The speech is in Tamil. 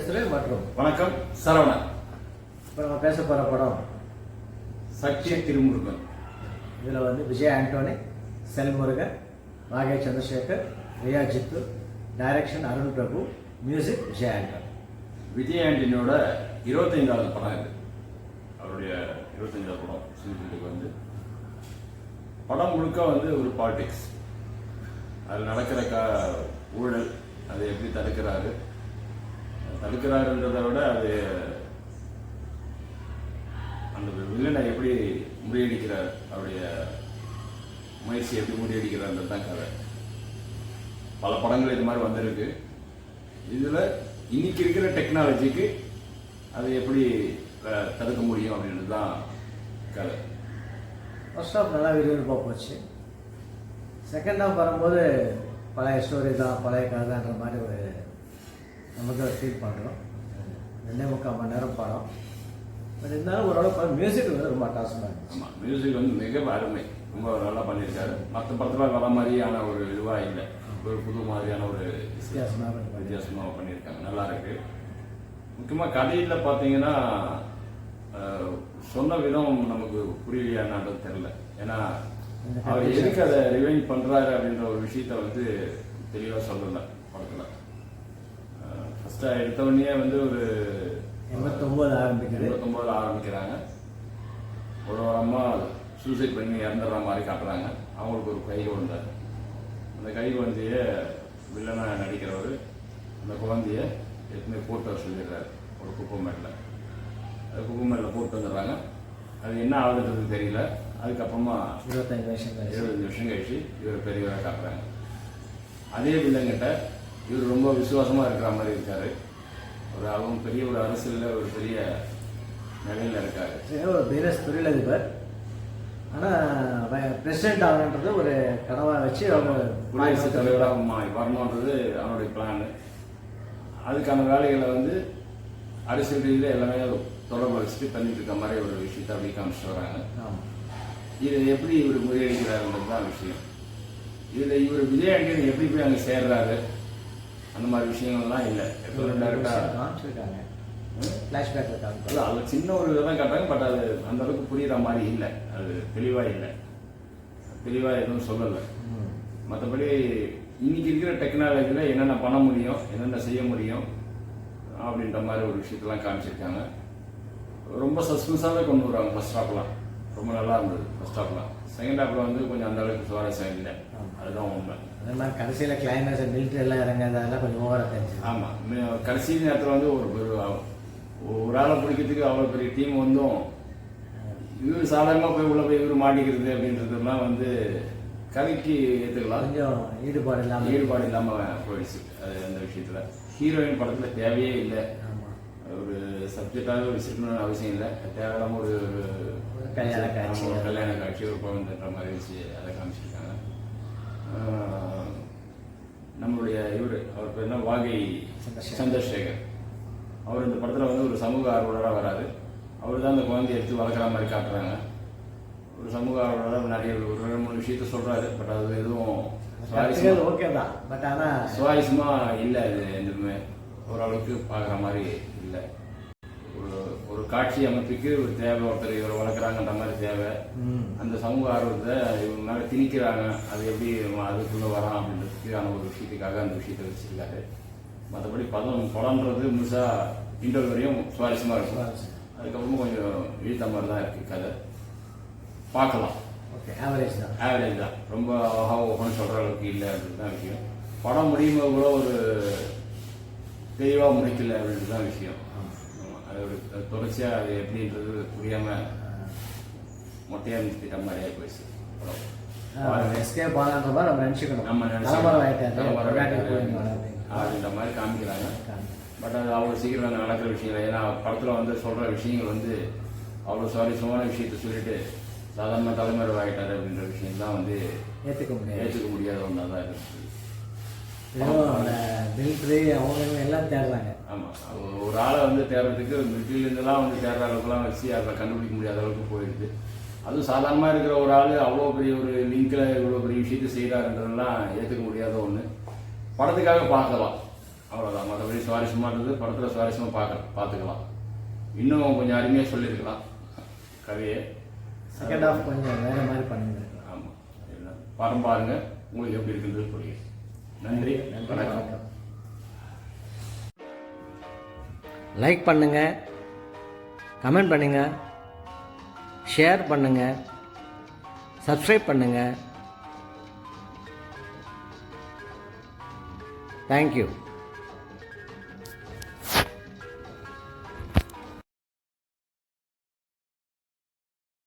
பேசுகிறேன் மற்றும் வணக்கம் சரவணன். இப்போ நம்ம பேச போகிற படம் சக்தி திருமுருகன். இதில் வந்து விஜய் ஆண்டோனி, செல்முருகன், வாகை சந்திரசேகர், ரியா ஜித்து, டைரக்ஷன் அருண் பிரபு, மியூசிக் விஜய் ஆண்டோனி. விஜய் ஆண்டனியோட 25வது படம் இது. அவருடைய 25வது படம் சினிஃபீல்டுக்கு வந்து படம் முழுக்க வந்து ஒரு பாலிடிக்ஸ். அதில் நடக்கிற ஊழல் அதை எப்படி தடுக்கிறாருன்றதை விட அது அந்த வில்லனை எப்படி முறியடிக்கிறார், அவருடைய முயற்சி எப்படி முறியடிக்கிறார்ன்றது தான் கதை. பல படங்கள் இது மாதிரி வந்திருக்கு. இதில் இன்னைக்கு இருக்கிற டெக்னாலஜிக்கு அதை எப்படி தடுக்க முடியும் அப்படின்றது தான் கதை. ஃபர்ஸ்ட் ஹாஃப் நல்லா விறுவிறுப்பாக போச்சு. செகண்ட் ஹாஃப் வரும்போது பழைய ஸ்டோரி தான், பழைய கதைன்ற மாதிரி ஒரு நமக்கு ஃபீல் பண்ணுறோம். 2.25 மணி நேரம் படம். பட் இருந்தாலும் ஓரளவு மியூசிக் வந்து ரொம்ப அட்டாசமாக இருந்துச்சு. ஆமாம், மியூசிக் வந்து மிக அருமை, ரொம்ப நல்லா பண்ணியிருக்காரு. மற்ற படத்தில் வர மாதிரியான ஒரு இதுவாக இல்லை, ஒரு புது மாதிரியான ஒரு வித்தியாசமாக பண்ணியிருக்காங்க. நல்லா இருக்கு. முக்கியமாக கதையில் பார்த்தீங்கன்னா சொன்ன விதம் நமக்கு புரியலையான்றது தெரியல. ஏன்னா அவர் எதுக்கு அதை ரிவைண்ட் பண்ணுறாரு அப்படின்ற ஒரு விஷயத்த வந்து தெளிவாக சொல்லலை படத்தில். ஃபஸ்ட்டாக எடுத்தவொடனே வந்து ஒரு 89 ஆரம்பிக்கிறாங்க. ஒரு அம்மா சூசைட் பண்ணி இறந்துடுற மாதிரி காட்டுறாங்க. அவங்களுக்கு ஒரு கை குழந்தை. அந்த கை குழந்தைய வில்லனாக நடிக்கிறவர் அந்த குழந்தைய எத்தனை போட்டு வர சொல்லிடுறாரு ஒரு குப்பமேட்டில். அது குப்பமேட்டில் போட்டு வந்துடுறாங்க. அது என்ன ஆகுதுன்றது தெரியல. அதுக்கப்புறமா 75 வருஷம் கழிச்சு இவர் பெரியவராக காட்டுறாங்க. அதே வில்லங்கிட்ட இவர் ரொம்ப விசுவாசமாக இருக்கிற மாதிரி இருக்காரு. அவங்க பெரிய ஒரு அரசியலில் ஒரு பெரிய நிலையில் இருக்காரு. ஒரு பிஸ்னஸ் தொழிலதிபர். ஆனால் பிரசிடென்ட் ஆகணுன்றது ஒரு கனவாக வச்சு அவங்க குடியரசுத் தலைவராக வரணுன்றது அவனுடைய பிளான். அதுக்கான வேலைகளை வந்து அரசியல் ரீதியில் எல்லாமே தொடர்பு வச்சுட்டு பண்ணிட்டு இருக்க மாதிரி ஒரு விஷயத்தை அப்படி காமிச்சிட்டு வராங்க. இதை எப்படி இவர் முறியடிக்கிறாருன்றது தான் விஷயம். இதில் இவர் விஜய் ஆண்டனி எப்படி போய் அங்கே சேர்றாரு அந்த மாதிரி விஷயங்கள்லாம் இல்லை. காமிச்சிருக்காங்க, ஃப்ளாஷ்பேக்கில் காமிச்சு அது சின்ன ஒரு இதை தான் காட்டுறாங்க. பட் அது அந்த அளவுக்கு புரியுற மாதிரி இல்லை. அது தெளிவாக இல்லை, தெளிவாக எதுவும் சொல்லலை. மற்றபடி இன்னைக்கு இருக்கிற டெக்னாலஜியில் என்னென்ன பண்ண முடியும், என்னென்ன செய்ய முடியும் அப்படின்ற மாதிரி ஒரு விஷயத்தெல்லாம் காமிச்சிருக்காங்க. ரொம்ப சஸ்பென்ஸாகவே கொண்டு வருவாங்க. ஃபர்ஸ்ட் ஹாஃப்லாம் ரொம்ப நல்லா இருந்தது. ஃபர்ஸ்ட் ஹாஃப்லாம். செகண்ட் ஹாஃபில் வந்து கொஞ்சம் அந்த அளவுக்கு சுவாரஸ்யம் இல்லை. அதுதான் உண்மை. அதே மாதிரி கடைசியில் கிளைமேக்ஸ் மிலிட்ரி எல்லாம் இறங்கிறதெல்லாம் கொஞ்சம் ஓவராக தெரிஞ்சு. ஆமாம், கடைசி நேரத்தில் வந்து ஒரு ஆளை பிடிக்கிறதுக்கு அவ்வளோ பெரிய டீம் வந்தும் இவர் சாதாரணமாக போய் உள்ள போய் இவர் மாட்டிக்கிறது அப்படின்றதுலாம் வந்து கதைக்கு ஏற்றுக்கலாம். கொஞ்சம் ஈடுபாடு இல்லாமல் போயிடுச்சு. அது அந்த விஷயத்தில் ஹீரோயின் படத்தில் தேவையே இல்லை. ஒரு சப்ஜெக்டாக வச்சுருக்கணும்னு அவசியம் இல்லை. தேவையில்லாமல் ஒரு கல்யாண காட்சி ஒரு குழந்தைன்ற மாதிரி வச்சு அதை காமிச்சிருக்காங்க. நம்மளுடைய அவர் பேர் என்ன, வாகை சந்திரசேகர். அவர் இந்த படத்தில் வந்து ஒரு சமூக ஆர்வலராக வராது. அவர் தான் அந்த குழந்தைய எடுத்து வளர்க்குற மாதிரி காட்டுறாங்க. ஒரு சமூக ஆர்வலராக நிறைய ஒரு 2-3 விஷயத்த சொல்கிறாரு. பட் அது எதுவும் ஓகே தான். பட் ஆனால் சுவாரஸ்யமாக இல்லை. அது எதுவுமே ஓரளவுக்கு பார்க்குற மாதிரி இல்லை. ஒரு காட்சி அமைப்புக்கு ஒரு தேவை, ஒருத்தர் இவரை வளர்க்குறாங்கன்ற மாதிரி தேவை. அந்த சமூக ஆர்வத்தை இவங்க மேலே திணிக்கிறாங்க. அது எப்படி அதுக்குள்ளே வரான் அப்படின்றதுக்கான ஒரு விஷயத்துக்காக அந்த விஷயத்தை வச்சுருக்காரு. மற்றபடி படம்ன்றது முழுசாக இன்டர்வல் வரையும் சுவாரஸ்யமாக இருக்கும். அதுக்கப்புறமா கொஞ்சம் இழுத்த மாதிரி தான் இருக்குது கதை. பார்க்கலாம். ஓகே, ஆவரேஜ் தான். ரொம்ப ஓகேன்னு சொல்கிற அளவுக்கு இல்லை அப்படின்னு தான் விஷயம். படம் முடியும் கூட ஒரு தெளிவாக முடிக்கல அப்படின்றது தான் விஷயம். அது ஒரு தொடர்ச்சியாக அது எப்படின்றது புரியாமல் மொட்டையாக நிறுத்திட்ட மாதிரி ஆகி போயிடுச்சு படம். அப்படின்ற மாதிரி காமிக்கிறாங்க. பட் அது அவ்வளோ சீக்கிரம் நடக்கிற விஷயம் இல்லை. ஏன்னா படத்தில் வந்து சொல்கிற விஷயங்கள் வந்து அவ்வளோ சுவாரஸ்யமான விஷயத்த சொல்லிட்டு சாதாரண தலைமுறை ஆகிட்டார் அப்படின்ற விஷயம் தான் வந்து ஏற்றுக்க முடியாத ஒன்றா தான் இருக்குது. எல்லாம் தேடுறாங்க. ஆமாம், ஒரு ஆளை வந்து தேடுறதுக்கு மிலிட்ரிலேருந்துலாம் வந்து தேடுற அளவுக்குலாம் வச்சு அதை கண்டுபிடிக்க முடியாத அளவுக்கு போயிடுது. அதுவும் சாதாரணமாக இருக்கிற ஒரு ஆள் அவ்வளோ பெரிய ஒரு லிங்கில் இவ்வளோ பெரிய விஷயத்தை செய்கிறாருன்றதெல்லாம் ஏற்றுக்க முடியாத ஒன்று. படத்துக்காக பார்க்கலாம். அவ்வளோதான். மற்றபடி சுவாரஸ்யமாக இருந்தது. படத்தில் சுவாரஸ்யமாக பார்த்துக்கலாம். இன்னும் கொஞ்சம் அருமையாக சொல்லியிருக்கலாம் கதையை. செகண்ட் ஹாஃப் கொஞ்சம் வேறு மாதிரி பண்ணுங்க. ஆமாம், படம் பாருங்க, உங்களுக்கு எப்படி இருக்குன்றது புரியும். நன்றி, வணக்கம். லைக் பண்ணுங்கள், கமெண்ட் பண்ணுங்கள், ஷேர் பண்ணுங்கள், சப்ஸ்கிரைப் பண்ணுங்கள். தேங்க்யூ.